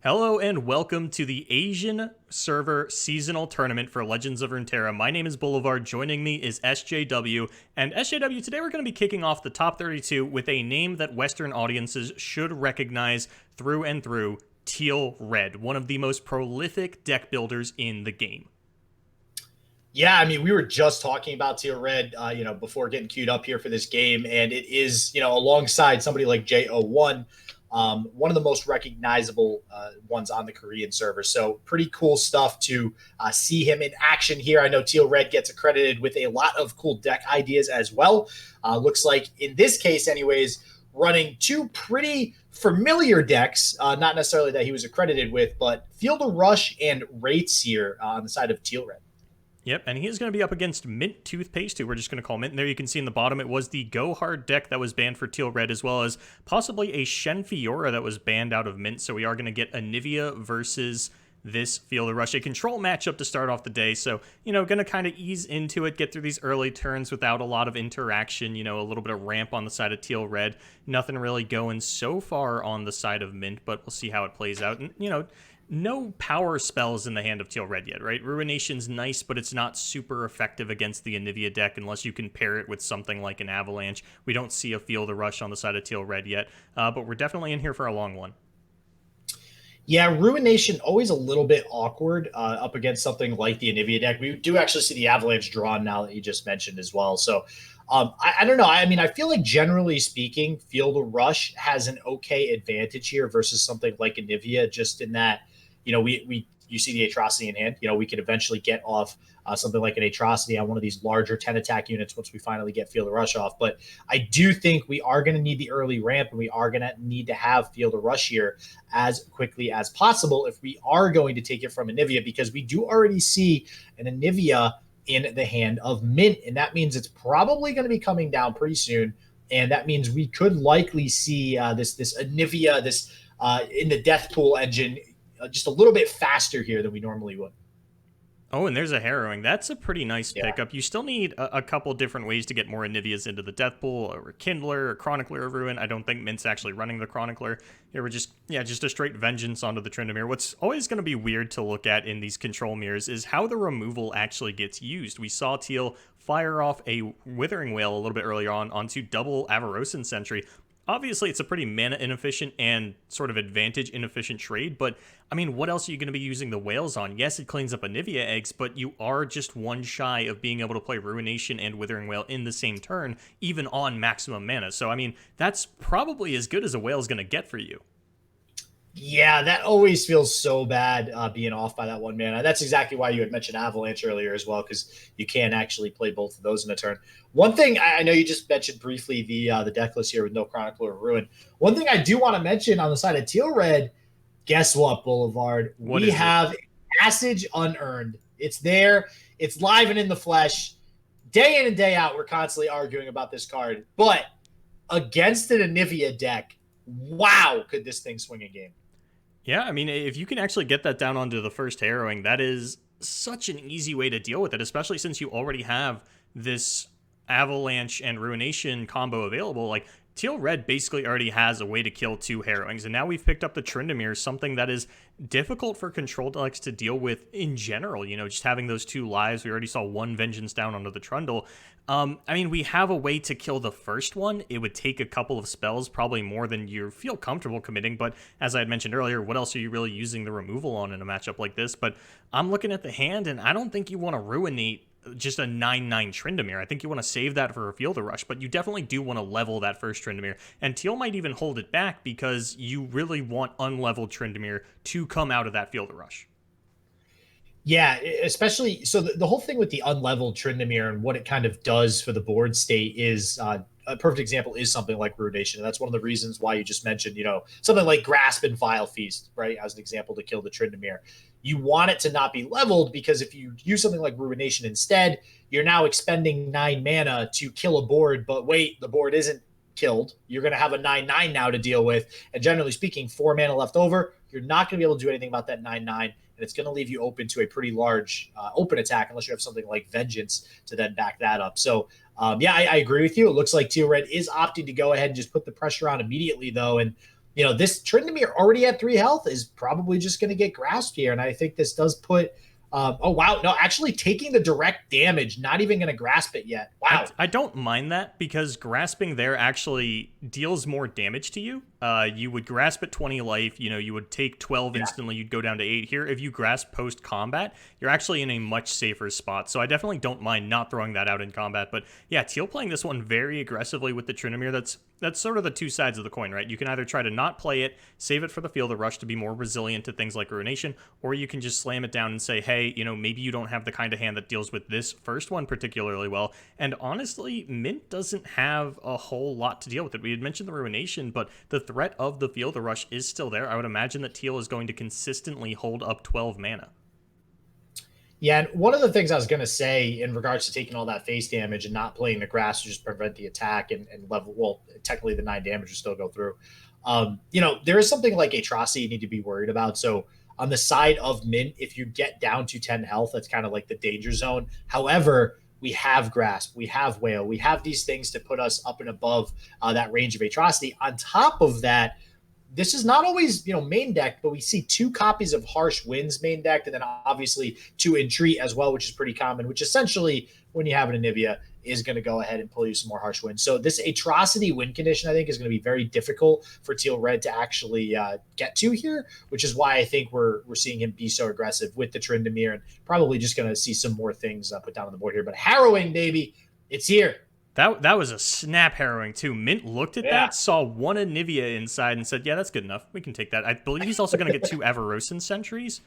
Hello and welcome to the Asian server seasonal tournament for Legends of Runeterra. My name is Boulevard, joining me is SJW, and SJW, today we're going to be kicking off the top 32 with a name that Western audiences should recognize through and through, Teal Red, one of the most prolific deck builders in the game. Yeah, I mean, we were just talking about Teal Red, before getting queued up here for this game, and it is, alongside somebody like JO1, one of the most recognizable ones on the Korean server. So pretty cool stuff to see him in action here. I know Teal Red gets accredited with a lot of cool deck ideas as well. Looks like in this case, anyways, running two pretty familiar decks, not necessarily that he was accredited with, but Field of Rush and Wraiths here on the side of Teal Red. Yep, and he's going to be up against Mint Toothpaste, who we're just going to call Mint. And there you can see in the bottom, it was the Go Hard deck that was banned for Teal Red, as well as possibly a Shen Fiora that was banned out of Mint. So we are going to get Anivia versus this Field of Rush, a control matchup to start off the day. So, going to kind of ease into it, get through these early turns without a lot of interaction, a little bit of ramp on the side of Teal Red. Nothing really going so far on the side of Mint, but we'll see how it plays out. And, no power spells in the hand of Teal Red yet, right? Ruination's nice, but it's not super effective against the Anivia deck unless you can pair it with something like an Avalanche. We don't see a Field of Rush on the side of Teal Red yet, but we're definitely in here for a long one. Yeah, Ruination always a little bit awkward up against something like the Anivia deck. We do actually see the Avalanche drawn now that you just mentioned as well. So I don't know. I mean, I feel like generally speaking, Field of Rush has an okay advantage here versus something like Anivia, just in that, you see the Atrocity in hand. We could eventually get off something like an Atrocity on one of these larger 10 attack units once we finally get Field of Rush off. But I do think we are going to need the early ramp, and we are going to need to have Field of Rush here as quickly as possible if we are going to take it from Anivia, because we do already see an Anivia in the hand of Mint, and that means it's probably going to be coming down pretty soon. And that means we could likely see this Anivia, in the Death Pool engine, just a little bit faster here than we normally would. Oh, and there's a Harrowing. That's a pretty nice pickup. You still need a couple different ways to get more Anivias into the Death Pool, or Kindler, or Chronicler of Ruin. I don't think Mint's actually running the Chronicler. Here we're just a straight Vengeance onto the Tryndamere. What's always going to be weird to look at in these control mirrors is how the removal actually gets used. We saw Teal fire off a Withering Wail a little bit earlier on onto double Avarosan Sentry. Obviously, it's a pretty mana inefficient and sort of advantage inefficient trade, but I mean, what else are you going to be using the whales on? Yes, it cleans up Anivia eggs, but you are just one shy of being able to play Ruination and Withering Wail in the same turn, even on maximum mana. So, I mean, that's probably as good as a whale's going to get for you. Yeah, that always feels so bad being off by that one mana. That's exactly why you had mentioned Avalanche earlier as well, because you can actually play both of those in a turn. One thing, I know you just mentioned briefly the deck list here with no Chronicler of Ruin. One thing I do want to mention on the side of Teal Red, guess what, Boulevard? We have Passage Unearned. It's there. It's live and in the flesh. Day in and day out, we're constantly arguing about this card. But against an Anivia deck, wow, could this thing swing a game. Yeah, I mean, if you can actually get that down onto the first Harrowing, that is such an easy way to deal with it, especially since you already have this Avalanche and Ruination combo available. Like, Teal Red basically already has a way to kill two Harrowings, and now we've picked up the Tryndamere, something that is difficult for control decks to deal with in general. Just having those two lives. We already saw one Vengeance down onto the Trundle. I mean, we have a way to kill the first one. It would take a couple of spells, probably more than you feel comfortable committing, but as I had mentioned earlier, what else are you really using the removal on in a matchup like this? But I'm looking at the hand, and I don't think you want to ruinate just a 9/9 Tryndamere. I think you want to save that for a Field of Rush, but you definitely do want to level that first Tryndamere. And Teal might even hold it back because you really want unleveled Tryndamere to come out of that Field of Rush. Yeah, especially so the whole thing with the unleveled Tryndamere and what it kind of does for the board state is a perfect example is something like Ruination. And that's one of the reasons why you just mentioned, something like Grasp and Vile Feast, right, as an example to kill the Tryndamere. You want it to not be leveled, because if you use something like Ruination instead, you're now expending 9 mana to kill a board, but wait, the board isn't killed. You're going to have a 9/9 now to deal with. And generally speaking, 4 mana left over. You're not going to be able to do anything about that 9/9. And it's going to leave you open to a pretty large open attack unless you have something like Vengeance to then back that up. So, I agree with you. It looks like Teal Red is opting to go ahead and just put the pressure on immediately, though. And This Tryndamere already at 3 health is probably just going to get grasped here. And I think this does put, oh, wow. No, actually taking the direct damage, not even going to grasp it yet. Wow. I don't mind that because grasping there actually deals more damage to you. You would grasp at 20 life, you would take 12 instantly, you'd go down to 8. Here, if you grasp post-combat, you're actually in a much safer spot. So I definitely don't mind not throwing that out in combat. But yeah, Teal playing this one very aggressively with the Tryndamere, that's sort of the two sides of the coin, right? You can either try to not play it, save it for the Field of Rush to be more resilient to things like Ruination, or you can just slam it down and say, hey, maybe you don't have the kind of hand that deals with this first one particularly well. And honestly, Mint doesn't have a whole lot to deal with it. We had mentioned the Ruination, but the threat of the Field of Rush is still there. I would imagine that Teal is going to consistently hold up 12 mana. Yeah, and one of the things I was going to say in regards to taking all that face damage and not playing the grass to just prevent the attack and level, well, technically the 9 damage will still go through. There is something like Atrocity you need to be worried about. So on the side of Mint, if you get down to 10 health, that's kind of like the danger zone. However, we have Grasp, we have Whale, we have these things to put us up and above that range of Atrocity. On top of that, this is not always, main deck, but we see 2 copies of Harsh Winds main deck, and then obviously 2 Entreat as well, which is pretty common, which essentially, when you have an Anivia, is going to go ahead and pull you some more Harsh Winds. So this Atrocity win condition, I think, is going to be very difficult for Teal Red to actually get to here, which is why I think we're seeing him be so aggressive with the Tryndamere, and probably just going to see some more things put down on the board here. But Harrowing, baby, it's here. That was a snap harrowing too. Mint looked at that, saw 1 Anivia inside, and said, yeah, that's good enough. We can take that. I believe he's also going to get 2 Avarosan Sentries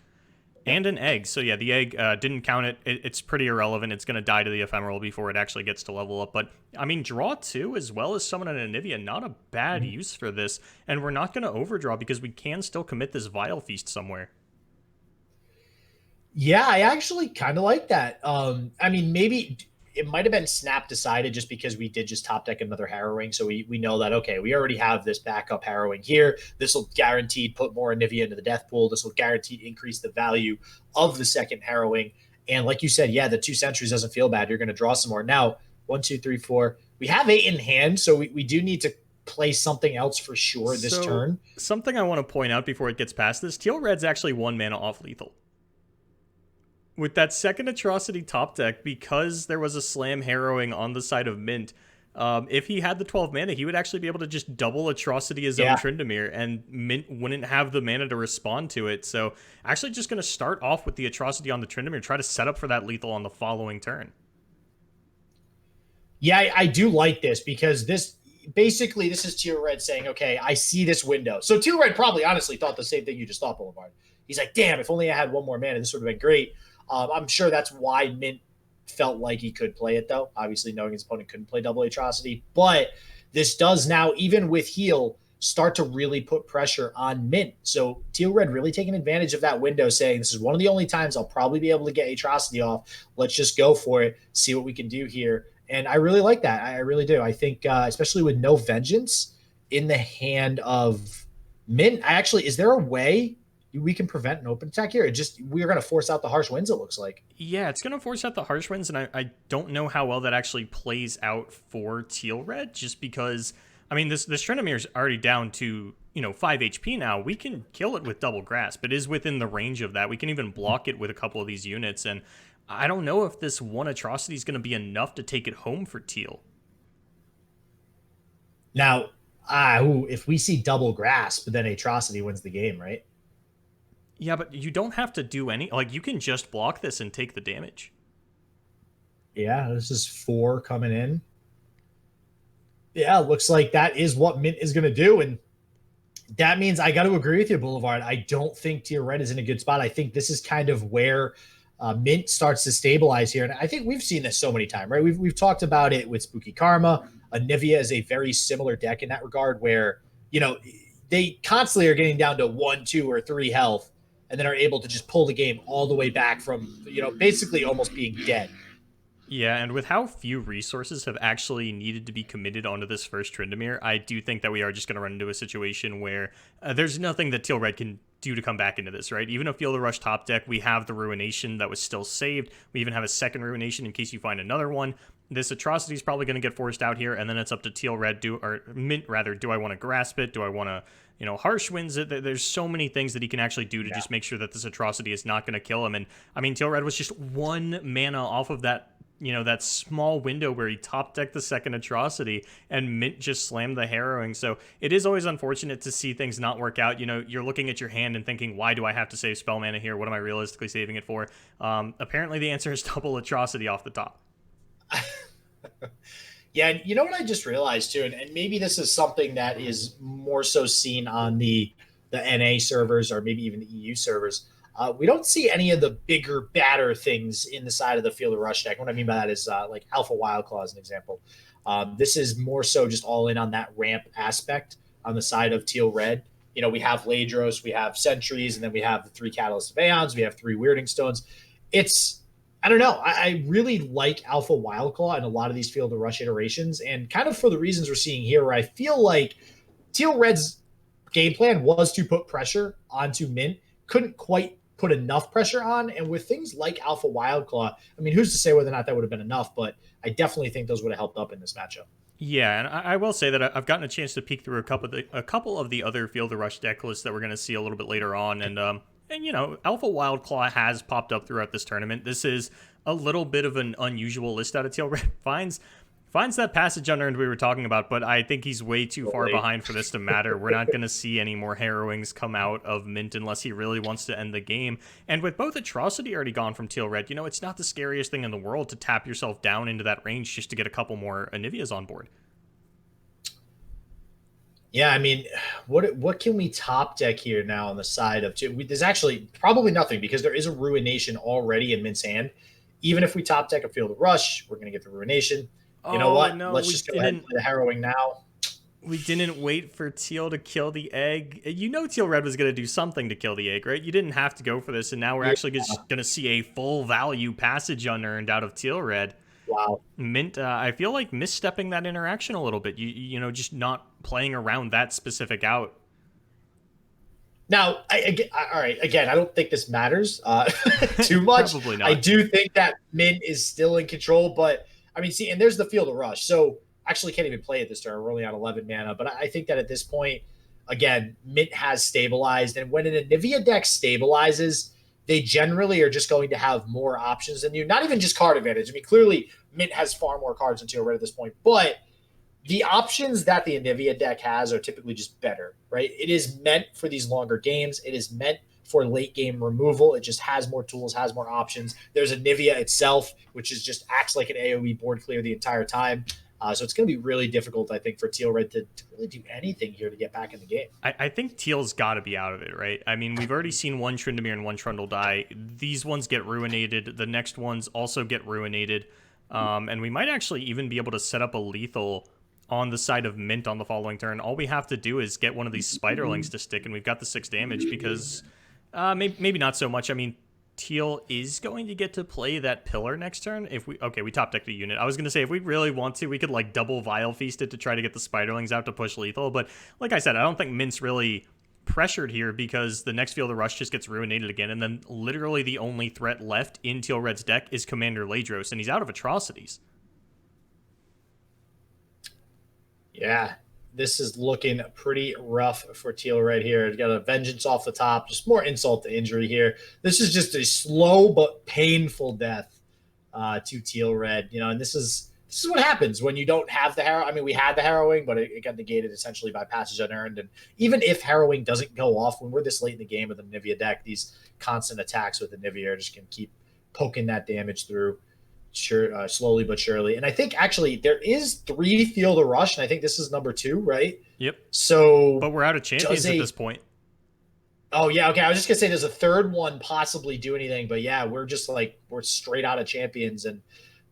and an egg. So yeah, the egg didn't count it. It's pretty irrelevant. It's going to die to the ephemeral before it actually gets to level up. But I mean, draw 2 as well as summon an Anivia, not a bad use for this. And we're not going to overdraw because we can still commit this Vile Feast somewhere. Yeah, I actually kind of like that. Maybe it might have been snap decided just because we did just top deck another Harrowing. So we know that, okay, we already have this backup Harrowing here. This will guaranteed put more Anivia into the death pool. This will guaranteed increase the value of the second Harrowing. And like you said, yeah, the 2 Sentries doesn't feel bad. You're going to draw some more. Now, 1, 2, 3, 4. We have 8 in hand, so we do need to play something else for sure this turn. Something I want to point out before it gets past this, Teal Red's actually 1 mana off lethal. With that second Atrocity top deck, because there was a Slam Harrowing on the side of Mint, if he had the 12 mana, he would actually be able to just double Atrocity his own Tryndamere, and Mint wouldn't have the mana to respond to it. So actually just going to start off with the Atrocity on the Tryndamere, try to set up for that lethal on the following turn. Yeah, I do like this because this is Teal Red saying, okay, I see this window. So Teal Red probably honestly thought the same thing you just thought, Boulevard. He's like, damn, if only I had 1 more mana, this would have been great. I'm sure that's why Mint felt like he could play it, though, obviously knowing his opponent couldn't play double Atrocity. But this does now, even with heal, start to really put pressure on Mint. So Teal Red really taking advantage of that window, saying this is one of the only times I'll probably be able to get Atrocity off. Let's just go for it, see what we can do here. And I really like that. I really do. I think, especially with no Vengeance in the hand of Mint, is there a way we can prevent an open attack here? We're going to force out the Harsh Winds, it looks like. Yeah, it's going to force out the Harsh Winds, and I don't know how well that actually plays out for Teal Red, just because, this Tryndamere is already down to, 5 HP now. We can kill it with Double Grasp. It is within the range of that. We can even block it with a couple of these units, and I don't know if this 1 Atrocity is going to be enough to take it home for Teal. Now, if we see Double Grasp, then Atrocity wins the game, right? Yeah, but you don't have to do any... you can just block this and take the damage. Yeah, this is 4 coming in. Yeah, looks like that is what Mint is going to do, and that means I got to agree with you, Boulevard. I don't think Teal Red is in a good spot. I think this is kind of where Mint starts to stabilize here, and I think we've seen this so many times, right? We've talked about it with Spooky Karma. Anivia is a very similar deck in that regard where, they constantly are getting down to 1, 2, or 3 health, and then are able to just pull the game all the way back from, basically almost being dead. Yeah, and with how few resources have actually needed to be committed onto this first Tryndamere, I do think that we are just going to run into a situation where there's nothing that Teal Red can due to come back into this, right? Even a Feel the Rush top deck, we have the Ruination that was still saved. We even have a second Ruination in case you find another one. This Atrocity is probably going to get forced out here, and then it's up to Teal Red, or Mint rather, do I want to grasp it? Do I want to, Harsh Winds it? There's so many things that he can actually do to just make sure that this Atrocity is not going to kill him. And I mean, Teal Red was just 1 mana off of that, that small window where he top decked the second Atrocity, and Mint just slammed the Harrowing. So it is always unfortunate to see things not work out. You're looking at your hand and thinking, why do I have to save spell mana here? What am I realistically saving it for? Apparently the answer is double Atrocity off the top. Yeah, you know what I just realized too, and maybe this is something that is more so seen on the NA servers or maybe even the EU servers. We don't see any of the bigger, badder things in the side of the Feel the Rush deck. What I mean by that is like Alpha Wildclaw as an example. This is more so just all in on that ramp aspect on the side of Teal Red. We have Ladros, we have Sentries, and then we have the 3 Catalyst of Aeons, we have 3 Weirding Stones. I don't know. I really like Alpha Wildclaw in a lot of these Feel the Rush iterations, and kind of for the reasons we're seeing here, where I feel like Teal Red's game plan was to put pressure onto Mint, couldn't quite put enough pressure on, and with things like Alpha Wildclaw, I mean, who's to say whether or not that would have been enough, but I definitely think those would have helped up in this matchup. Yeah, and I will say that I've gotten a chance to peek through a couple of the other Feel the Rush deck lists that we're going to see a little bit later on, and Alpha Wildclaw has popped up throughout this tournament. This is a little bit of an unusual list out of Teal Red. Finds that Passage Unearned we were talking about, but I think he's way too far behind for this to matter. We're not going to see any more Harrowings come out of Mint unless he really wants to end the game. And with both Atrocity already gone from Teal Red, it's not the scariest thing in the world to tap yourself down into that range just to get a couple more Anivias on board. Yeah, I mean, what can we top deck here now on the side of there's actually probably nothing because there is a Ruination already in Mint's hand. Even if we top deck a Feel the Rush, we're going to get the Ruination. You know what? No, let's just go ahead and play the Harrowing now. We didn't wait for Teal to kill the egg. Teal Red was going to do something to kill the egg, right? You didn't have to go for this, and now we're actually just going to see a full value Passage Unearned out of Teal Red. Wow. Mint, I feel like misstepping that interaction a little bit. Just not playing around that specific out. Now, all right, again, I don't think this matters too much. Probably not. I do think that Mint is still in control, but I mean, see, and there's the Feel the Rush. So actually can't even play it this turn. We're only on 11 mana, but I think that at this point, again, Mint has stabilized, and when an Anivia deck stabilizes, they generally are just going to have more options than you. Not even just card advantage. I mean, clearly, Mint has far more cards than Teal Red at this point, but the options that the Anivia deck has are typically just better, right? It is meant for these longer games. It is meant for late game removal. It just has more tools, has more options. There's Anivia itself, which is just acts like an AoE board clear the entire time. So it's going to be really difficult, I think, for Teal Red to really do anything here to get back in the game. I think Teal's got to be out of it, right? I mean, we've already seen one Tryndamere and one Trundle die. These ones get ruinated. The next ones also get ruinated. And we might actually even be able to set up a lethal on the side of Mint on the following turn. All we have to do is get one of these Spiderlings to stick, and we've got the 6 damage because maybe not so much. I mean, Teal is going to get to play that Pillar next turn. We top decked a unit. I was going to say, if we really want to, we could like double Vile Feast it to try to get the Spiderlings out to push lethal. But like I said, I don't think Mint's really pressured here because the next Feel the Rush just gets ruinated again. And then literally the only threat left in Teal Red's deck is Commander Ladros, and he's out of Atrocities. Yeah, this is looking pretty rough for Teal Red here. He's got a Vengeance off the top, just more insult to injury here. This is just a slow but painful death to Teal Red. And this is what happens when you don't have the Harrow. I mean, we had the Harrowing, but it got negated essentially by Passage Unearned. And even if Harrowing doesn't go off, when we're this late in the game with the Anivia deck, these constant attacks with Anivia are just going to keep poking that damage through. Slowly but surely. And I think actually there is 3 Feel the Rush, and I think this is number 2, right? Yep. So, but we're out of champions at this point. Oh yeah, okay. I was just gonna say does a third one possibly do anything, but yeah, we're straight out of champions, and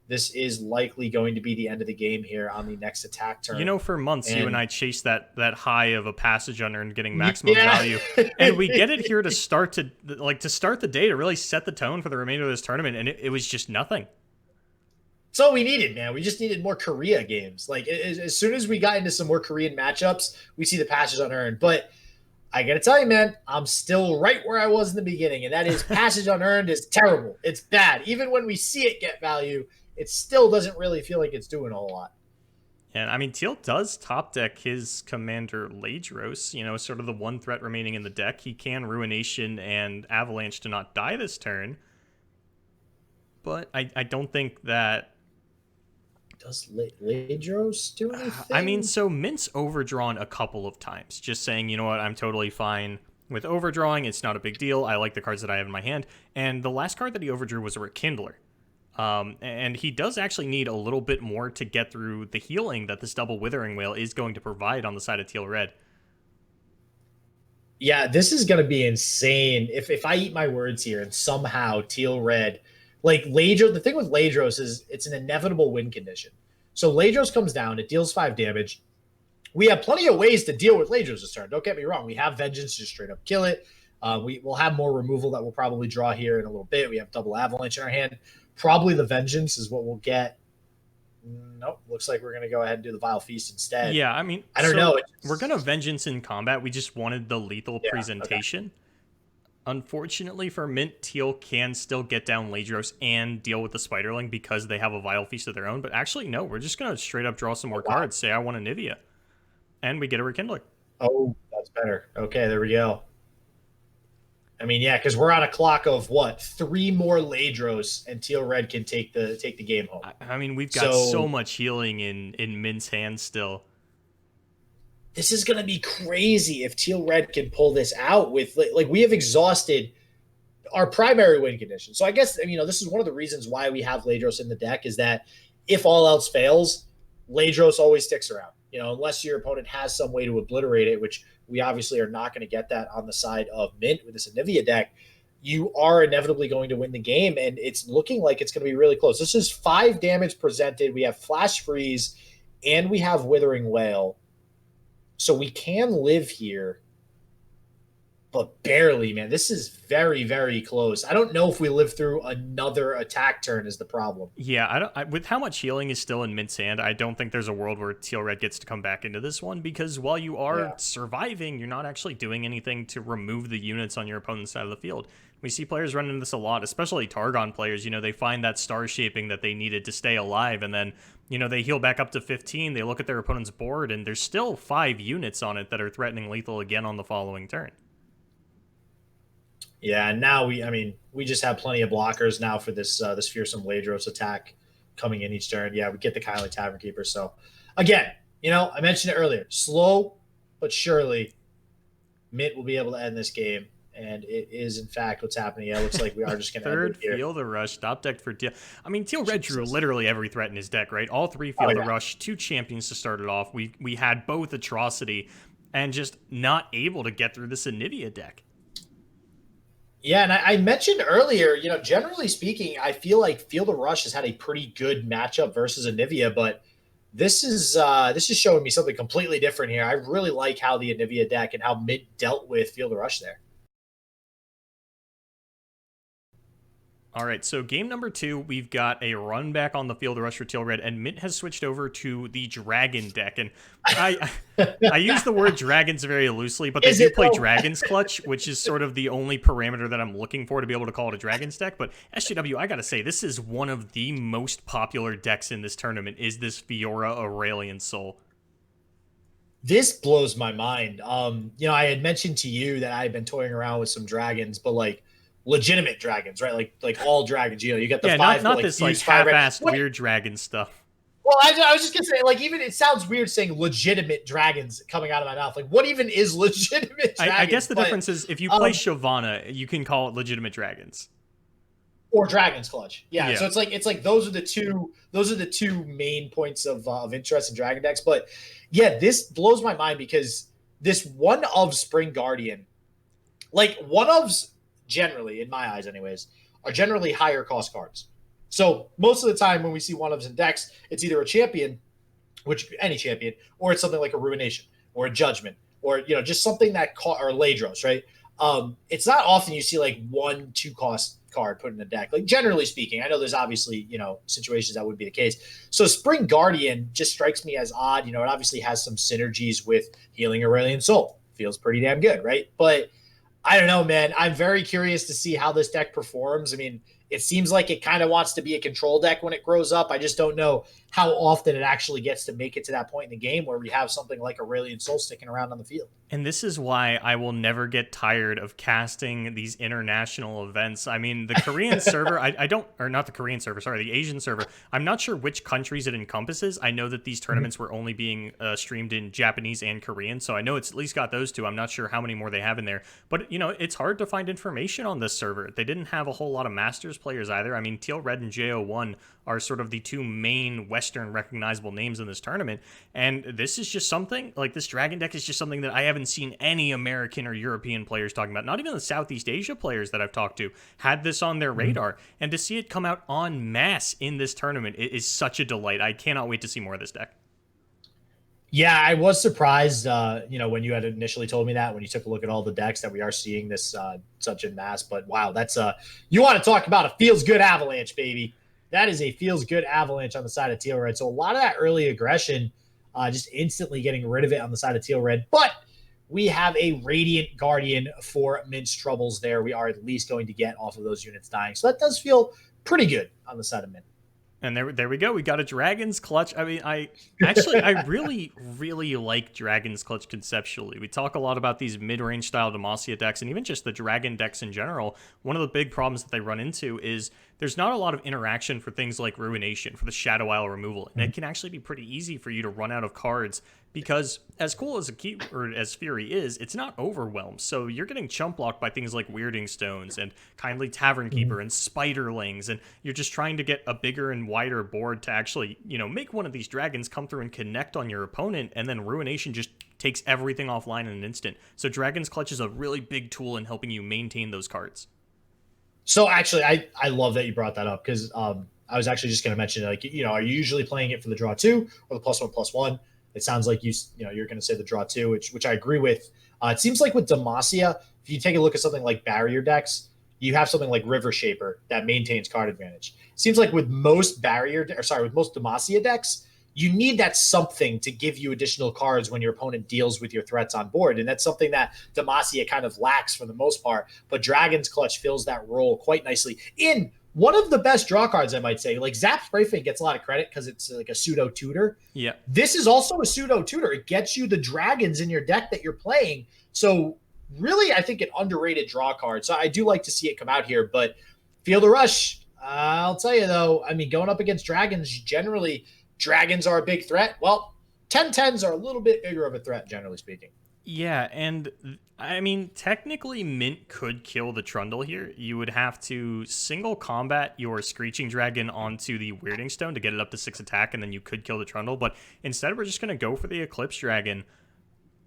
this is likely going to be the end of the game here on the next attack turn. For months you and I chased that high of a Passage Unearned getting maximum value, and we get it here to start the day to really set the tone for the remainder of this tournament, and it was just nothing. That's all we needed, man. We just needed more Korea games. Like as soon as we got into some more Korean matchups, we see the Passage Unearned. But I gotta tell you, man, I'm still right where I was in the beginning, and that is Passage Unearned is terrible. It's bad. Even when we see it get value, it still doesn't really feel like it's doing a whole lot. And I mean, Teal does top deck his commander Ladros, sort of the one threat remaining in the deck. He can Ruination and Avalanche to not die this turn. But I don't think that... Does Ladros do anything? I mean, so Mint's overdrawn a couple of times, just saying, you know what, I'm totally fine with overdrawing. It's not a big deal. I like the cards that I have in my hand. And the last card that he overdrew was a Rekindler. And he does actually need a little bit more to get through the healing that this double Withering Wail is going to provide on the side of Teal Red. Yeah, this is going to be insane. If I eat my words here and somehow Teal Red, like Ladros, the thing with Ladros is it's an inevitable win condition. So Ladros comes down, it deals 5 damage. We have plenty of ways to deal with Ladros this turn. Don't get me wrong. We have Vengeance, just straight up kill it. We will have more removal that we'll probably draw here in a little bit. We have double Avalanche in our hand. Probably the Vengeance is what we'll get. Nope. Looks like we're going to go ahead and do the Vile Feast instead. Yeah, I mean, I don't know. We're going to Vengeance in combat. We just wanted the lethal presentation. Okay. Unfortunately for Mint, Teal can still get down Ladros and deal with the Spiderling because they have a Vile Feast of their own. But actually, no, we're just going to straight up draw some more cards. Say I want Anivia. And we get a Rekindler. Oh, that's better. Okay, there we go. I mean, yeah, because we're on a clock of what? 3 more Ladros, and Teal Red can take the game home. I mean, we've got so much healing in Mint's hands still. This is going to be crazy if Teal Red can pull this out with, like, we have exhausted our primary win condition. So I guess, this is one of the reasons why we have Ladros in the deck is that if all else fails, Ladros always sticks around, unless your opponent has some way to obliterate it, which we obviously are not going to get that on the side of Mint with this Anivia deck. You are inevitably going to win the game, and it's looking like it's going to be really close. This is 5 damage presented. We have Flash Freeze, and we have Withering Wail. So we can live here, but barely, man. This is very, very close. I don't know if we live through another attack turn is the problem. Yeah, with how much healing is still in Mint's hand, I don't think there's a world where Teal Red gets to come back into this one, because while you are surviving, you're not actually doing anything to remove the units on your opponent's side of the field. We see players run into this a lot, especially Targon players. They find that star shaping that they needed to stay alive, and then they heal back up to 15, they look at their opponent's board, and there's still 5 units on it that are threatening lethal again on the following turn. Yeah, and now we just have plenty of blockers now for this fearsome Ladros attack coming in each turn. Yeah, we get the Kindly Tavern Keeper. So again, I mentioned it earlier, slow but surely Mint will be able to end this game. And it is, in fact, what's happening. Yeah, it looks like we are just going to end it here. Feel the Rush, top decked for Teal. I mean, Teal Red drew literally every threat in his deck, right? All 3 Feel the Rush, 2 champions to start it off. We had both Atrocity and just not able to get through this Anivia deck. Yeah, and I mentioned earlier, generally speaking, I feel like Feel the Rush has had a pretty good matchup versus Anivia, but this is showing me something completely different here. I really like how the Anivia deck and how Mint dealt with Feel the Rush there. All right, so game number 2, we've got a run back on the field of Rush for Teal Red, and Mint has switched over to the Dragon deck. And I use the word dragons very loosely, but they do play Dragon's Clutch, which is sort of the only parameter that I'm looking for to be able to call it a Dragon's deck. But SJW, I got to say, this is one of the most popular decks in this tournament, is this Fiora Aurelian Soul. This blows my mind. I had mentioned to you that I had been toying around with some dragons, but legitimate dragons, right? Like all dragons. You get the 5, not this half-assed weird dragon stuff. Well, I was just gonna say, even it sounds weird saying legitimate dragons coming out of my mouth. What even is legitimate dragons? I guess the difference is if you play Shyvana, you can call it legitimate dragons. Or Dragon's Clutch. Yeah. So it's like those are the two main points of interest in dragon decks. But yeah, this blows my mind because this one of Spring Guardian, one ofs generally, in my eyes anyways, are generally higher cost cards. So most of the time when we see one-ofs in decks, it's either a champion, which any champion, or it's something like a Ruination or a Judgment, or just something that or Ladros, right? It's not often you see 1-2 cost card put in a deck. Generally speaking, I know there's obviously situations that would be the case. So Spring Guardian just strikes me as odd. It obviously has some synergies with Healing Aurelian Soul. feels pretty damn good, right? But I don't know, man. I'm very curious to see how this deck performs. I mean, it seems like it kind of wants to be a control deck when it grows up. I just don't know how often it actually gets to make it to that point in the game where we have something like Aurelion Soul sticking around on the field. And this is why I will never get tired of casting these international events. I mean, the Korean server, I don't, or not the Korean server, sorry, the Asian server. I'm not sure which countries it encompasses. I know that these tournaments were only being streamed in Japanese and Korean, so I know it's at least got those two. I'm not sure how many more they have in there. But, you know, it's hard to find information on this server. They didn't have a whole lot of Masters players either. I mean, Teal Red and JO1 are sort of the two main Western recognizable names in this tournament. And this is just something, like this Dragon deck is just something that I haven't seen any American or European players talking about. Not even the Southeast Asia players that I've talked to had this on their radar. And to see it come out en masse in this tournament, it is such a delight. I cannot wait to see more of this deck. Yeah, I was surprised, when you had initially told me that, when you took a look at all the decks, that we are seeing this such en masse. But wow, that's you want to talk about a feels good avalanche, baby. That is a feels good avalanche on the side of Teal Red. So a lot of that early aggression, just instantly getting rid of it on the side of Teal Red. But we have a Radiant Guardian for Mint's troubles there. We are at least going to get off of those units dying. So that does feel pretty good on the side of Mint. And there we go. We got a Dragon's Clutch. I mean, I really, really like Dragon's Clutch conceptually. We talk a lot about these mid-range style Demacia decks and even just the Dragon decks in general. One of the big problems that they run into is there's not a lot of interaction for things like Ruination, for the Shadow Isle removal. And it can actually be pretty easy for you to run out of cards because as cool as as Fury is, it's not overwhelmed. So you're getting chump blocked by things like Weirding Stones and Kindly Tavern Keeper and Spiderlings, and you're just trying to get a bigger and wider board to actually, make one of these dragons come through and connect on your opponent, and then Ruination just takes everything offline in an instant. So Dragon's Clutch is a really big tool in helping you maintain those cards. So actually, I love that you brought that up because I was actually just going to mention, are you usually playing it for the draw 2 or the +1/+1? It sounds like you're going to say the draw 2, which I agree with. It seems like with Demacia, if you take a look at something like barrier decks, you have something like River Shaper that maintains card advantage. It seems like with most most Demacia decks, you need that something to give you additional cards when your opponent deals with your threats on board. And that's something that Demacia kind of lacks for the most part. But Dragon's Clutch fills that role quite nicely in one of the best draw cards, I might say. Like Zap Sprayfang gets a lot of credit because it's like a pseudo tutor. Yeah. This is also a pseudo tutor. It gets you the dragons in your deck that you're playing. So really, I think an underrated draw card. So I do like to see it come out here. But Field of Rush, I'll tell you though, I mean, going up against dragons, generally dragons are a big threat. Well, 10/10s are a little bit bigger of a threat, generally speaking. Yeah, and I mean, technically Mint could kill the Trundle here. You would have to single combat your Screeching Dragon onto the Weirding Stone to get it up to 6 attack, and then you could kill the Trundle. But instead, we're just going to go for the Eclipse Dragon.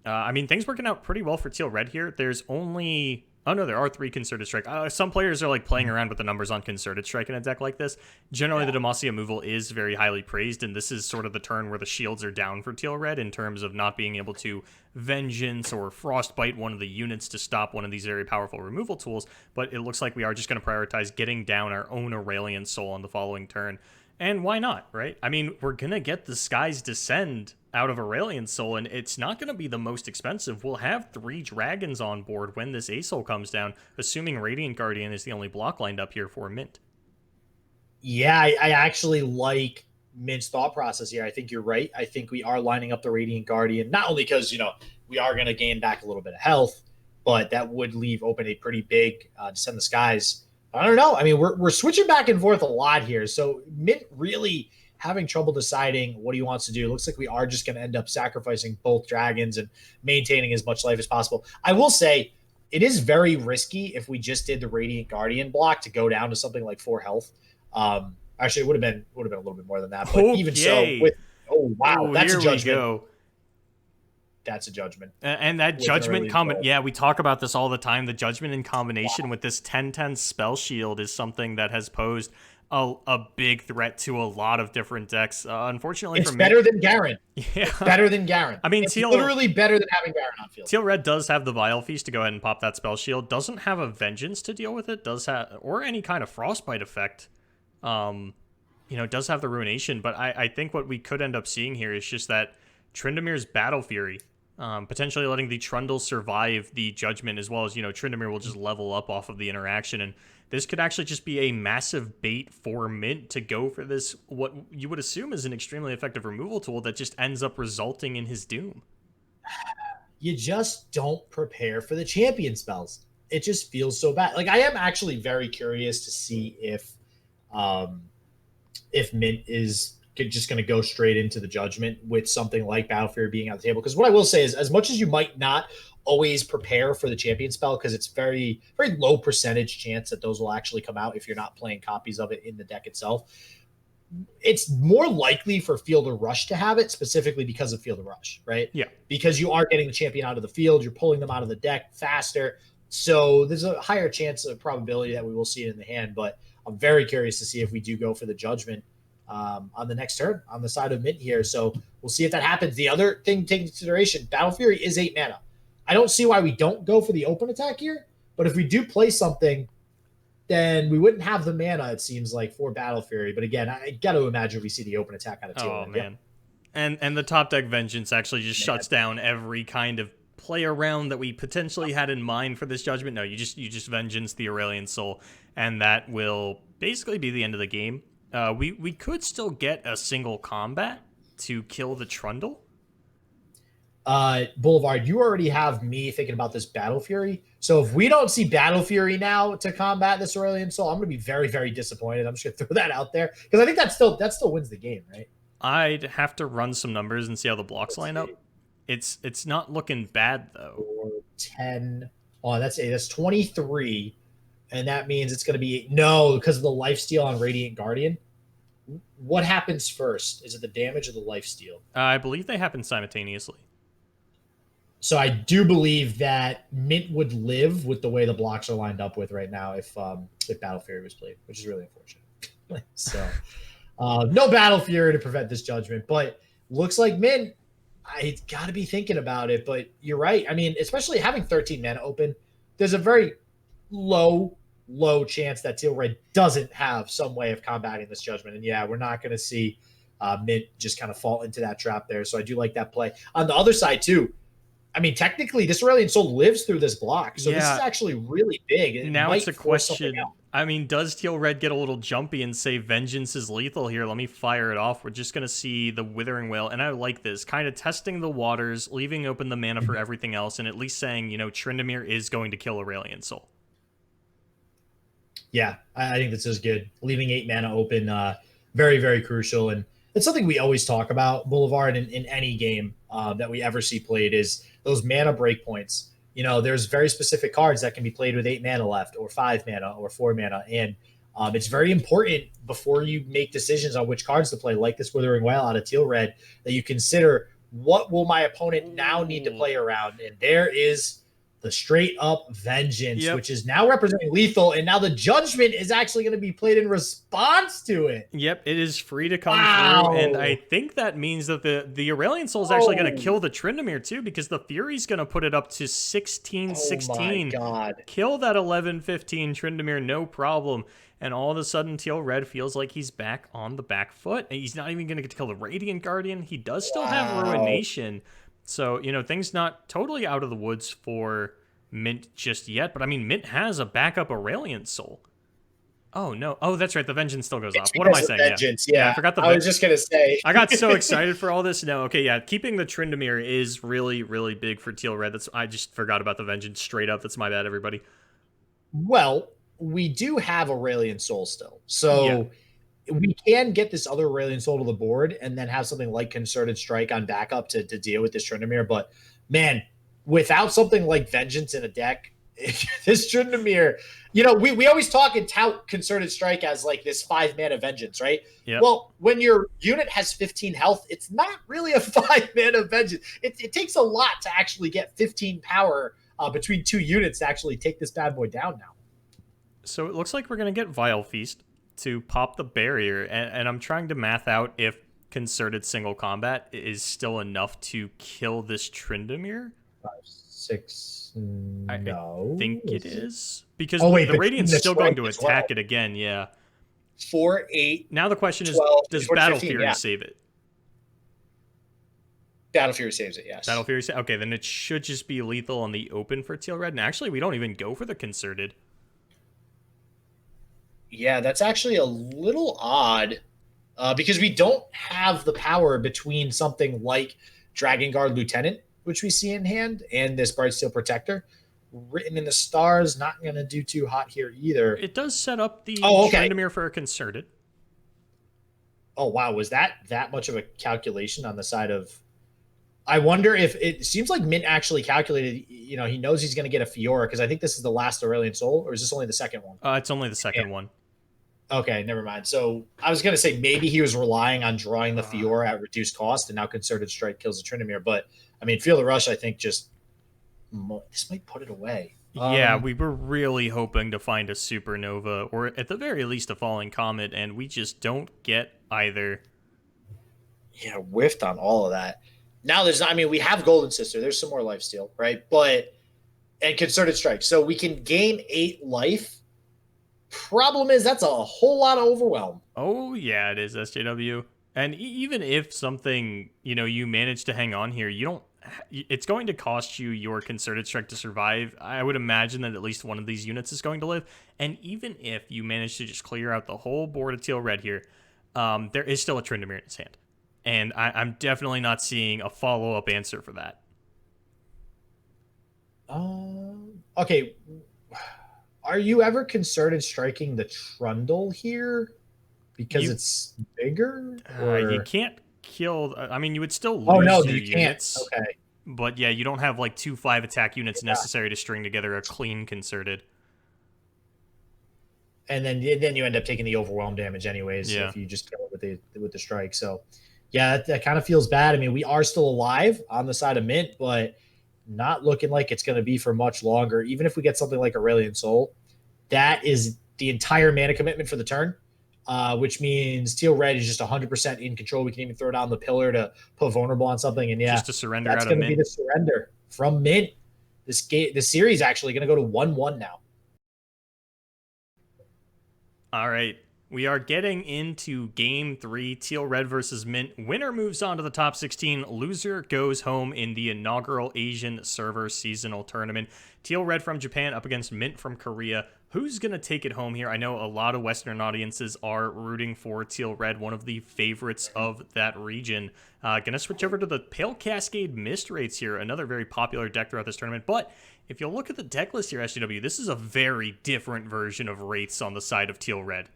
I mean, things working out pretty well for Teal Red here. There's only... Oh, no, there are 3 Concerted Strike. Some players are like playing around with the numbers on Concerted Strike in a deck like this. Generally, the Demacia removal is very highly praised, and this is sort of the turn where the shields are down for Teal Red in terms of not being able to Vengeance or Frostbite one of the units to stop one of these very powerful removal tools. But it looks like we are just going to prioritize getting down our own Aurelion Soul on the following turn. And why not, right? I mean, we're going to get the Skies Descend out of Aurelion Soul, and it's not going to be the most expensive. We'll have 3 dragons on board when this A-Soul comes down, assuming Radiant Guardian is the only block lined up here for Mint. Yeah, I actually like Mint's thought process here. I think you're right. I think we are lining up the Radiant Guardian, not only because, we are going to gain back a little bit of health, but that would leave open a pretty big Descend the Skies. I don't know. I mean, we're switching back and forth a lot here. So Mint really having trouble deciding what he wants to do. It looks like we are just going to end up sacrificing both dragons and maintaining as much life as possible. I will say it is very risky if we just did the Radiant Guardian block to go down to something like 4 health. Actually, it would have been a little bit more than that. But even so, that's a judgment. That's a judgment. And that judgment we talk about this all the time. The judgment in combination with this 10/10 spell shield is something that has posed a big threat to a lot of different decks. Unfortunately, it's better than Garen. Yeah. It's better than Garen. I mean, it's literally better than having Garen on field. Teal Red does have the Vile Feast to go ahead and pop that spell shield. Doesn't have a Vengeance to deal with it. Does have or any kind of Frostbite effect. Does have the Ruination. But I think what we could end up seeing here is just that Tryndamere Battle Fury potentially letting the Trundle survive the Judgment, as well as, Tryndamere will just level up off of the interaction. And this could actually just be a massive bait for Mint to go for this, what you would assume is an extremely effective removal tool that just ends up resulting in his doom. You just don't prepare for the champion spells. It just feels so bad. Like, I am actually very curious to see if Mint is just going to go straight into the Judgment with something like Battle Fury being on the table. Because what I will say is, as much as you might not always prepare for the champion spell, because it's very, very low percentage chance that those will actually come out if you're not playing copies of it in the deck itself, it's more likely for Field of Rush to have it, specifically because of Field of Rush, right? Yeah. Because you are getting the champion out of the field, you're pulling them out of the deck faster. So there's a higher chance of probability that we will see it in the hand. But I'm very curious to see if we do go for the Judgment on the next turn on the side of Mint here. So we'll see if that happens. The other thing to take into consideration, Battle Fury is 8 mana. I don't see why we don't go for the open attack here, but if we do play something, then we wouldn't have the mana, it seems like, for Battle Fury. But again, I got to imagine we see the open attack on a Teal Red. Man. And the top deck Vengeance actually just shuts down every kind of play around that we potentially had in mind for this Judgment. No, you just Vengeance the Aurelian Soul, and that will basically be the end of the game. We could still get a single combat to kill the Trundle. Boulevard, you already have me thinking about this Battle Fury. So if we don't see Battle Fury now to combat this Aurelian Soul, I'm going to be very, very disappointed. I'm just going to throw that out there because I think that still wins the game, right? I'd have to run some numbers and see how the blocks line up. It's not looking bad though. 10. Oh, that's 23, and that means it's going to be because of the lifesteal on Radiant Guardian. What happens first? Is it the damage or the lifesteal? I believe they happen simultaneously. So I do believe that Mint would live with the way the blocks are lined up with right now if Battle Fury was played, which is really unfortunate. So no Battle Fury to prevent this Judgment, but looks like Mint, I got to be thinking about it. But you're right. I mean, especially having 13 mana open, there's a very low chance that Teal Red doesn't have some way of combating this Judgment. And yeah, we're not going to see Mint just kind of fall into that trap there. So I do like that play. On the other side too, I mean, technically, this Aurelian Soul lives through this block, so this is actually really big. Now it's a question. I mean, does Teal Red get a little jumpy and say Vengeance is lethal here? Let me fire it off. We're just going to see the Withering Wail, and I like this. Kind of testing the waters, leaving open the mana for everything else, and at least saying, Tryndamere is going to kill Aurelian Soul. Yeah, I think this is good. Leaving 8 mana open, very, very crucial, and it's something we always talk about, Boulevard, in any game that we ever see played is those mana breakpoints. There's very specific cards that can be played with 8 mana left or 5 mana or 4 mana. And it's very important before you make decisions on which cards to play, like this Withering Wail out of Teal Red, that you consider what will my opponent now need to play around. And there is the straight up Vengeance, which is now representing lethal. And now the Judgment is actually going to be played in response to it. Yep, it is free to come through. And I think that means that the Aurelian Soul is actually going to kill the Tryndamere too, because the Fury's going to put it up to 16-16. Oh my God. Kill that 11-15 Tryndamere, no problem. And all of a sudden, Teal Red feels like he's back on the back foot. And he's not even going to get to kill the Radiant Guardian. He does still have Ruination. So, things not totally out of the woods for Mint just yet. But, I mean, Mint has a backup Aurelian Soul. Oh, no. Oh, that's right. The Vengeance still goes off. What am I saying? Vengeance, yeah. I forgot the I was just going to say. I got so excited for all this. No, okay, yeah. Keeping the Tryndamere is really, really big for Teal Red. I just forgot about the Vengeance straight up. That's my bad, everybody. Well, we do have Aurelian Soul still. So we can get this other Aurelian Soul to the board and then have something like Concerted Strike on backup to deal with this Tryndamere. But, man, without something like Vengeance in a deck, this Tryndamere, we always talk and tout Concerted Strike as like this 5 mana Vengeance, right? Yep. Well, when your unit has 15 health, it's not really a 5 mana Vengeance. It takes a lot to actually get 15 power between 2 units to actually take this bad boy down now. So it looks like we're going to get Vile Feast to pop the barrier, and I'm trying to math out if Concerted Single Combat is still enough to kill this Tryndamere. 5, 6, no. I think it is. Because the Radiant's still going to attack it again, 4, 8. Now the question 12, is, does Battle Fury save it? Battle Fury saves it, yes. Battle Fury. Okay, then it should just be lethal on the open for Teal Red. And actually, we don't even go for the concerted. Yeah, that's actually a little odd because we don't have the power between something like Dragon Guard Lieutenant, which we see in hand, and this Brightsteel Protector. Written in the Stars, not going to do too hot here either. It does set up the Tryndamere for a concerted. Oh, wow. Was that much of a calculation on the side of... I wonder if it seems like Mint actually calculated, he knows he's going to get a Fiora because I think this is the last Aurelion Soul, or is this only the second one? It's only the second one. Okay, never mind. So I was going to say maybe he was relying on drawing the Fiora at reduced cost, and now Concerted Strike kills the Tryndamere. But, I mean, Feel the Rush, I think this might put it away. Yeah, we were really hoping to find a Supernova, or at the very least a Falling Comet, and we just don't get either. Yeah, whiffed on all of that. Now we have Golden Sister. There's some more lifesteal, right? And Concerted Strike. So we can gain 8 life. Problem is, that's a whole lot of overwhelm. Oh, yeah, it is, SJW. And even if something, you manage to hang on here, it's going to cost you your Concerted Strike to survive. I would imagine that at least one of these units is going to live. And even if you manage to just clear out the whole board of Teal Red here, there is still a Tryndamere in his hand. And I'm definitely not seeing a follow-up answer for that. Okay. Are you ever concerted striking the Trundle here? Because it's bigger? You can't kill... you would still lose your units. Okay. But yeah, you don't have like 2 5-attack units necessary to string together a clean concerted. And then you end up taking the overwhelm damage anyways if you just kill it with the strike. So yeah, that kind of feels bad. I mean, we are still alive on the side of Mint, but not looking like it's going to be for much longer. Even if we get something like Aurelion Soul, that is the entire mana commitment for the turn, which means Teal Red is just 100% in control. We can even throw down the pillar to put vulnerable on something. And just to surrender that's out of Mint. That's going to be the surrender from Mint. This series actually going to go to 1-1 now. All right. We are getting into Game 3, Teal Red versus Mint. Winner moves on to the top 16. Loser goes home in the inaugural Asian Server Seasonal Tournament. Teal Red from Japan up against Mint from Korea. Who's going to take it home here? I know a lot of Western audiences are rooting for Teal Red, one of the favorites of that region. Going to switch over to the Pale Cascade Mist Wraiths here, another very popular deck throughout this tournament. But if you look at the deck list here, SGW, this is a very different version of Wraiths on the side of Teal Red.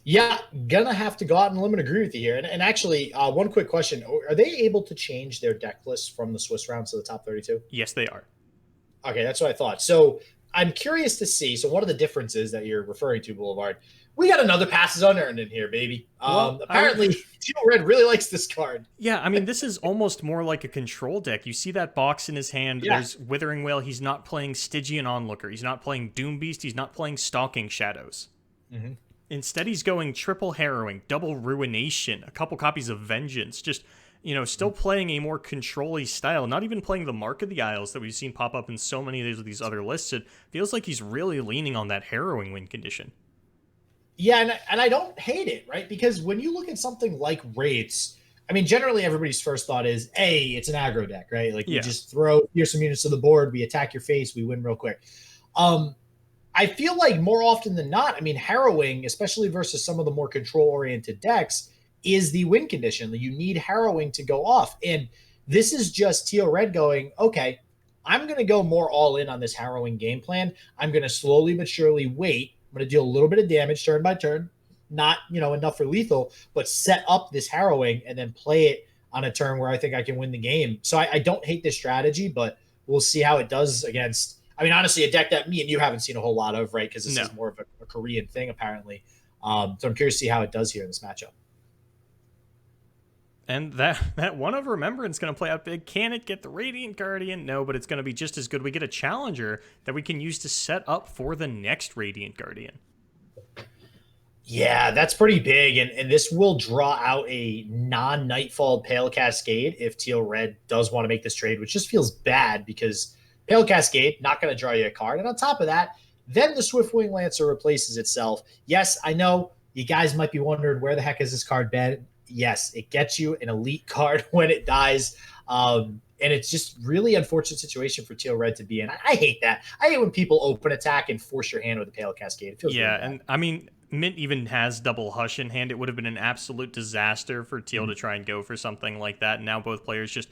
Yeah, gonna have to go out and limit agree with you here. And actually, one quick question. Are they able to change their deck list from the Swiss rounds to the top 32? Yes, they are. Okay, that's what I thought. So I'm curious to see. So one of the differences that you're referring to, Boulevard, we got another passes unearned in here, baby. Apparently, Teal Red really likes this card. Yeah, I mean, this is almost more like a control deck. You see that box in his hand. Yeah. There's Withering Wail. He's not playing Stygian Onlooker. He's not playing Doom Beast. He's not playing Stalking Shadows. Mm-hmm. Instead, he's going triple Harrowing, double Ruination, a couple copies of Vengeance, just, still playing a more control-y style, not even playing the Mark of the Isles that we've seen pop up in so many of these other lists. It feels like he's really leaning on that Harrowing win condition. Yeah, and I don't hate it, right? Because when you look at something like Wraiths, I mean, generally everybody's first thought is, hey, it's an aggro deck, right? Like, you just here's some units to the board, we attack your face, we win real quick. I feel like more often than not, I mean, Harrowing, especially versus some of the more control-oriented decks, is the win condition. You need Harrowing to go off. And this is just Teal Red going, okay, I'm going to go more all in on this Harrowing game plan. I'm going to slowly but surely wait. I'm going to deal a little bit of damage turn by turn, not, enough for lethal, but set up this Harrowing and then play it on a turn where I think I can win the game. So I don't hate this strategy, but we'll see how it does against... I mean, honestly, a deck that me and you haven't seen a whole lot of, right? Because this is more of a Korean thing, apparently. So I'm curious to see how it does here in this matchup. And that One of Remembrance going to play out big. Can it get the Radiant Guardian? No, but it's going to be just as good. We get a Challenger that we can use to set up for the next Radiant Guardian. Yeah, that's pretty big. And this will draw out a non-Nightfall Pale Cascade if Teal Red does want to make this trade, which just feels bad because... Pale Cascade, not going to draw you a card. And on top of that, then the Swiftwing Lancer replaces itself. Yes, I know you guys might be wondering where the heck has this card been. yes, it gets you an elite card when it dies. And it's just really unfortunate situation for Teal Red to be in. I hate that. I hate when people open attack and force your hand with a Pale Cascade. It feels really Yeah, bad. and I mean, Mint even has double Hush in hand. It would have been an absolute disaster for Teal to try and go for something like that. And now both players just,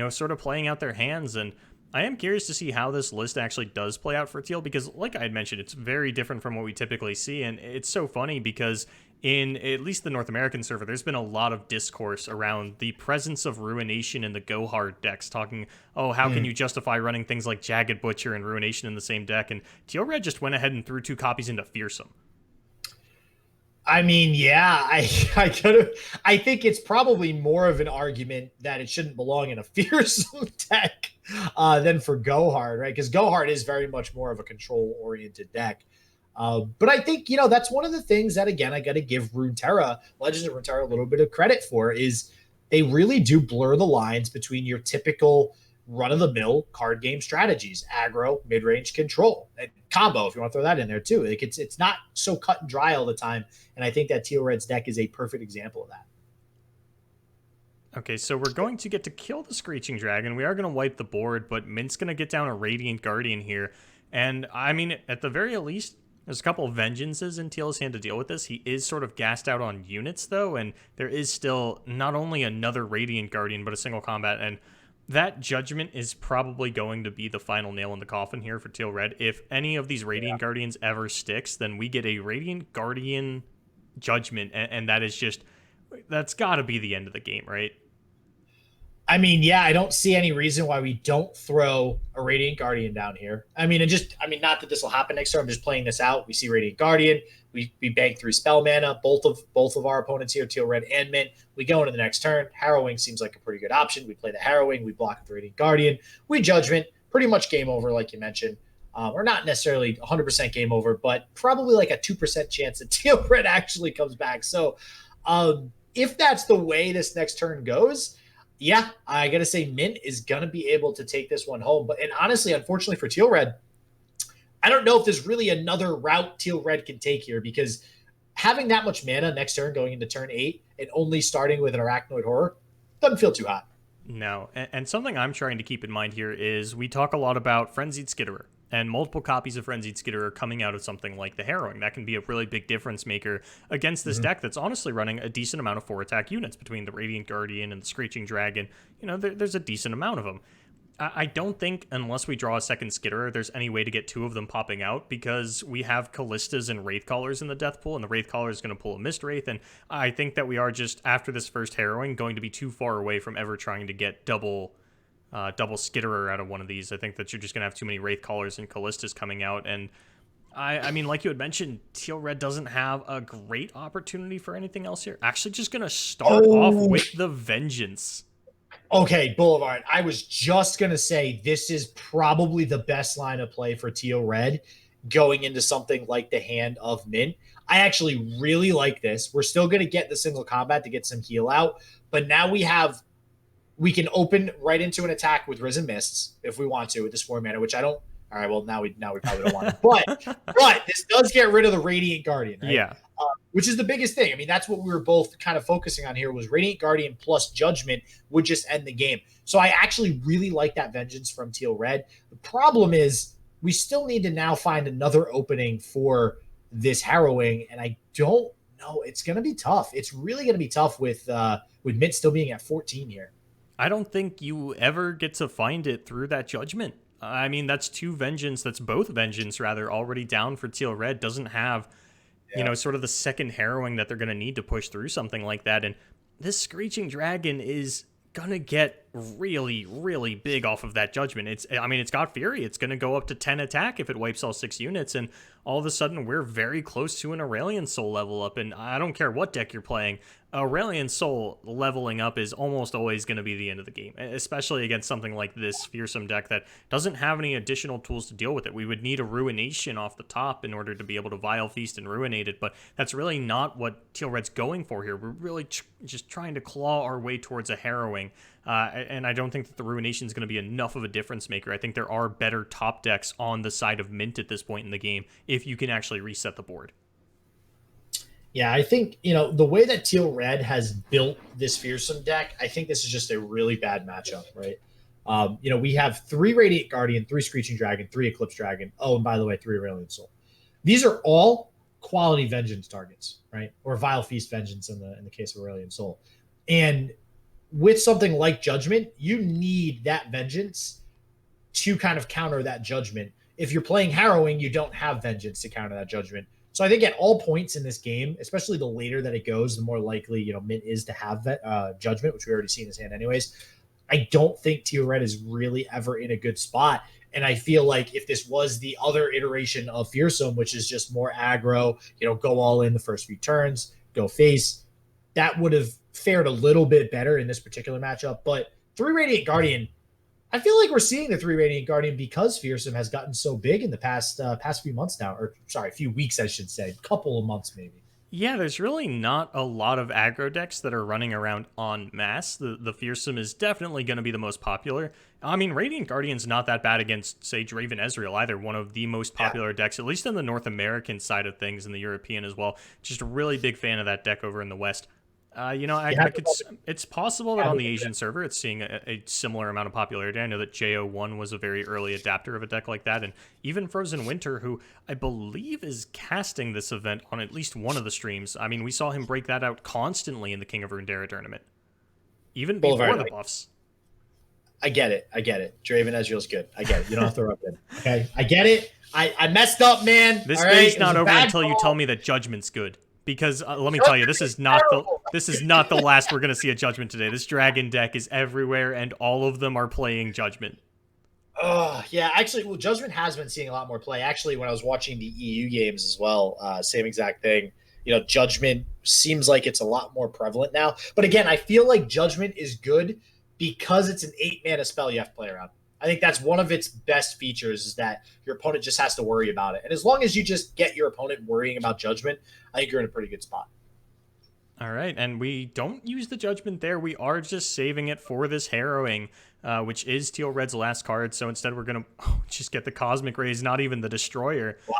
sort of playing out their hands. And I am curious to see how this list actually does play out for Teal because, like I had mentioned, it's very different from what we typically see. And it's so funny because in at least the North American server, there's been a lot of discourse around the presence of Ruination in the Go Hard decks, talking, oh, how can you justify running things like Jagged Butcher and Ruination in the same deck? And Teal Red just went ahead and threw 2 copies into Fearsome. I mean, yeah, I think it's probably more of an argument that it shouldn't belong in a fearsome deck than for Go Hard, right? Because Go Hard is very much more of a control-oriented deck. But I think, that's one of the things that, again, I got to give Runeterra, Legends of Runeterra, a little bit of credit for is they really do blur the lines between your typical run-of-the-mill card game strategies, aggro, mid-range, control, and combo, if you want to throw that in there too. Like it's not so cut and dry all the time, and I think that Teal Red's deck is a perfect example of that. Okay, so we're going to get to kill the Screeching Dragon. We are going to wipe the board, but Mint's going to get down a Radiant Guardian here. And, I mean, at the very least, there's a couple of Vengeances in Teal's hand to deal with this. He is sort of gassed out on units, though, and there is still not only another Radiant Guardian, but a single combat, and that Judgment is probably going to be the final nail in the coffin here for Teal Red. If any of these Radiant Guardians ever sticks, then we get a Radiant Guardian Judgment, and that is just... that's got to be the end of the game, right? I mean, yeah, I don't see any reason why we don't throw a Radiant Guardian down here. Not that this will happen next turn. I'm just playing this out. We see Radiant Guardian. We bank 3 spell mana. Both of our opponents here, Teal Red and Mint. We go into the next turn. Harrowing seems like a pretty good option. We play the Harrowing. We block the Radiant Guardian. We Judgment. Pretty much game over, like you mentioned. Or not necessarily 100% game over, but probably like a 2% chance that Teal Red actually comes back. So if that's the way this next turn goes, yeah, I got to say Mint is going to be able to take this one home. And honestly, unfortunately for Teal Red, I don't know if there's really another route Teal Red can take here because having that much mana next turn going into turn 8 and only starting with an Arachnoid Horror doesn't feel too hot. No, and something I'm trying to keep in mind here is we talk a lot about Frenzied Skitterer, and multiple copies of Frenzied Skitterer coming out of something like the Harrowing. That can be a really big difference maker against this deck that's honestly running a decent amount of 4-attack units between the Radiant Guardian and the Screeching Dragon. There's a decent amount of them. I don't think, unless we draw a second Skitterer, there's any way to get 2 of them popping out because we have Callistas and Wraithcallers in the death pool, and the Wraithcaller is going to pull a Mist Wraith, and I think that we are just, after this first Harrowing, going to be too far away from ever trying to get double Skitterer out of one of these. I think that you're just going to have too many Wraithcallers and Callistas coming out, and I mean, like you had mentioned, Teal Red doesn't have a great opportunity for anything else here. Actually, just going to start off with the Vengeance. Okay, Boulevard. I was just going to say this is probably the best line of play for Teal Red going into something like the Hand of Mint. I actually really like this. We're still going to get the single combat to get some heal out, but now we can open right into an attack with Risen Mists if we want to with this 4 mana, which I don't. All right, well, now we probably don't want it. But this does get rid of the Radiant Guardian, right? Yeah. Which is the biggest thing. I mean, that's what we were both kind of focusing on here was Radiant Guardian plus Judgment would just end the game. So I actually really like that Vengeance from Teal Red. The problem is we still need to now find another opening for this Harrowing, and I don't know. It's going to be tough. It's really going to be tough with Mint still being at 14 here. I don't think you ever get to find it through that Judgment. I mean, that's both Vengeance, rather, already down for Teal Red. Doesn't have, sort of the second Harrowing that they're going to need to push through something like that. And this Screeching Dragon is going to get really, really big off of that Judgment. It's got Fury. It's going to go up to 10 attack if it wipes all 6 units. And all of a sudden, we're very close to an Aurelion Soul level up. And I don't care what deck you're playing, Aurelion Soul leveling up is almost always going to be the end of the game, especially against something like this Fearsome deck that doesn't have any additional tools to deal with it. We would need a Ruination off the top in order to be able to Vile Feast and Ruinate it, but that's really not what Teal Red's going for here. We're really just trying to claw our way towards a Harrowing, and I don't think that the Ruination is going to be enough of a difference maker. I think there are better top decks on the side of Mint at this point in the game if you can actually reset the board. Yeah, I think, the way that Teal Red has built this fearsome deck, I think this is just a really bad matchup, right? We have 3 Radiant Guardian, 3 Screeching Dragon, 3 Eclipse Dragon. Oh, and by the way, 3 Aurelion Soul. These are all quality vengeance targets, right? Or Vile Feast vengeance in the case of Aurelion Soul. And with something like Judgment, you need that vengeance to kind of counter that judgment. If you're playing Harrowing, you don't have vengeance to counter that judgment. So I think at all points in this game, especially the later that it goes, the more likely Mint is to have judgment, which we already see in his hand anyways. I don't think Teal Red is really ever in a good spot. And I feel like if this was the other iteration of Fearsome, which is just more aggro, go all in the first few turns, go face, that would have fared a little bit better in this particular matchup. But 3 Radiant Guardian, I feel like we're seeing the 3 Radiant Guardian because Fearsome has gotten so big in the past few months now, or sorry, a few weeks, I should say, a couple of months maybe. Yeah, there's really not a lot of aggro decks that are running around en masse. The Fearsome is definitely going to be the most popular. I mean, Radiant Guardian's not that bad against, say, Draven Ezreal either, one of the most popular decks, at least in the North American side of things, and the European as well. Just a really big fan of that deck over in the West. It's possible that on the Asian server it's seeing a similar amount of popularity. I know that JO1 was a very early adapter of a deck like that, and even Frozen Winter, who I believe is casting this event on at least one of the streams. I mean, we saw him break that out constantly in the King of Runeterra tournament, even before the buffs. I get it. Draven Ezreal's good. I get it. You don't have to rub it. Okay, I get it. I messed up, man. This day's not over until you tell me that Judgment's good. Because let me tell you, this is not the last we're going to see a Judgment today. This Dragon deck is everywhere, and all of them are playing Judgment. Oh, yeah. Actually, well, Judgment has been seeing a lot more play. Actually, when I was watching the EU games as well, same exact thing. Judgment seems like it's a lot more prevalent now. But again, I feel like Judgment is good because it's an 8-mana spell you have to play around. I think that's one of its best features is that your opponent just has to worry about it. And as long as you just get your opponent worrying about Judgment, I think you're in a pretty good spot. All right, and we don't use the Judgment there. We are just saving it for this Harrowing, which is Teal Red's last card. So instead we're going to just get the Cosmic Rays, not even the Destroyer. Wow.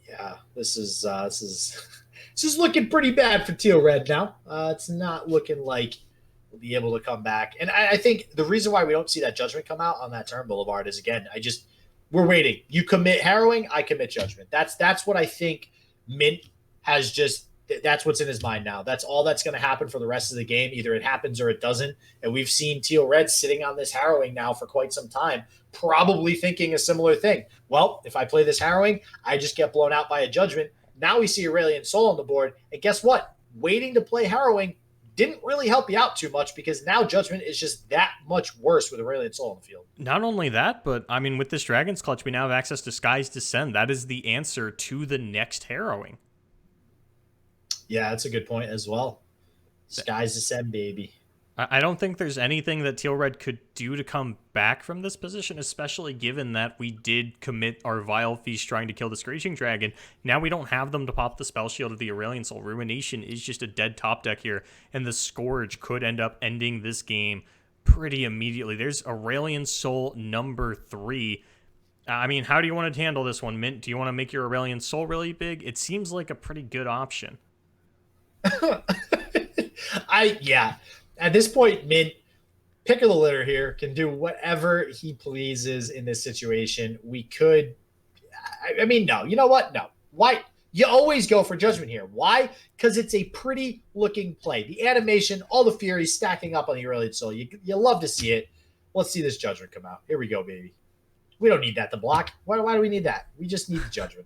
Yeah, this is looking pretty bad for Teal Red now. It's not looking like we'll be able to come back. And I think the reason why we don't see that Judgment come out on that turn Boulevard is, again, we're waiting. You commit Harrowing, I commit Judgment. That's what I think Mint has that's what's in his mind now. That's all that's going to happen for the rest of the game. Either it happens or it doesn't. And we've seen Teal Red sitting on this Harrowing now for quite some time, probably thinking a similar thing. Well, if I play this Harrowing, I just get blown out by a Judgment. Now we see Aurelion Soul on the board. And guess what? Waiting to play Harrowing didn't really help you out too much because now Judgment is just that much worse with Aurelion Soul on the field. Not only that, but I mean, with this Dragon's Clutch, we now have access to Sky's Descend. That is the answer to the next Harrowing. Yeah, that's a good point as well. Sky's Descend, baby. I don't think there's anything that Teal Red could do to come back from this position, especially given that we did commit our Vile Feast trying to kill the Screeching Dragon. Now we don't have them to pop the Spell Shield of the Aurelion Soul. Ruination is just a dead top deck here, and the Scourge could end up ending this game pretty immediately. There's Aurelion Soul number 3. I mean, how do you want to handle this one, Mint? Do you want to make your Aurelion Soul really big? It seems like a pretty good option. At this point, Mint, pick of the litter here, can do whatever he pleases in this situation. We could, no. You know what? No. Why? You always go for Judgment here. Why? Because it's a pretty looking play. The animation, all the fury stacking up on the Aurelion Soul. You love to see it. Let's see this Judgment come out. Here we go, baby. We don't need that to block. Why do we need that? We just need the Judgment.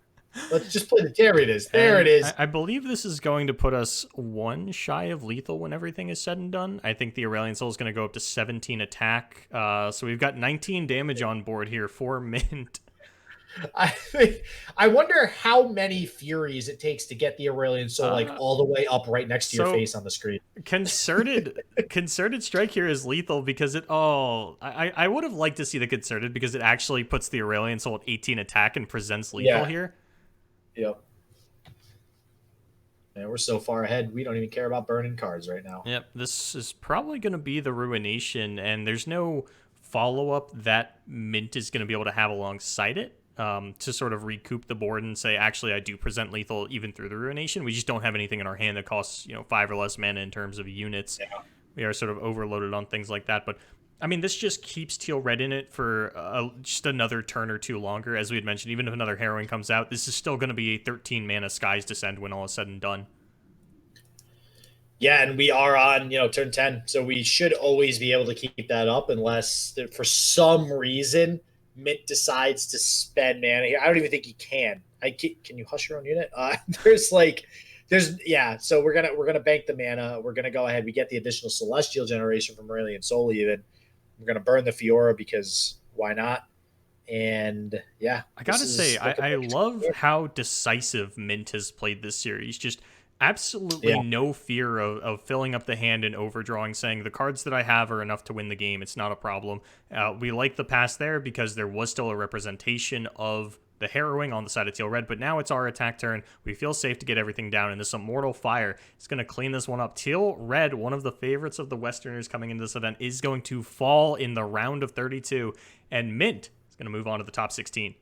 Let's just play there it is. There it is. I believe this is going to put us 1 shy of lethal when everything is said and done. I think the Aurelion Soul is going to go up to 17 attack. So we've got 19 damage on board here for Mint. I wonder how many furies it takes to get the Aurelion Soul all the way up right next to your face on the screen. Concerted Strike here is lethal because I would have liked to see the Concerted because it actually puts the Aurelion Soul at 18 attack and presents lethal here. Yep. And we're so far ahead, we don't even care about burning cards right now. Yep, this is probably going to be the Ruination, and there's no follow-up that Mint is going to be able to have alongside it. to sort of recoup the board and say, actually, I do present lethal even through the Ruination. We just don't have anything in our hand that costs 5 or less mana in terms of units. Yeah. We are sort of overloaded on things like that. But I mean, this just keeps Teal Red in it for just another turn or two longer. As we had mentioned, even if another Harrowing comes out, this is still going to be a 13 mana Sky's Descent when all is said and done. Yeah, and we are on, turn 10. So we should always be able to keep that up unless for some reason Mint decides to spend mana here. I don't even think he can. Can you hush your own unit? So we're gonna bank the mana. We're gonna go ahead. We get the additional Celestial generation from Aurelion Sol even. We're gonna burn the Fiora because why not? And yeah, I gotta say, I love how decisive Mint has played this series. Just absolutely no fear of filling up the hand and overdrawing, saying the cards that I have are enough to win the game. It's not a problem. We like the pass there because there was still a representation of the Harrowing on the side of Teal Red, but now it's our attack turn. We feel safe to get everything down, and this Immortal Fire is going to clean this one up. Teal Red, one of the favorites of the Westerners coming into this event, is going to fall in the round of 32, and Mint is going to move on to the top 16.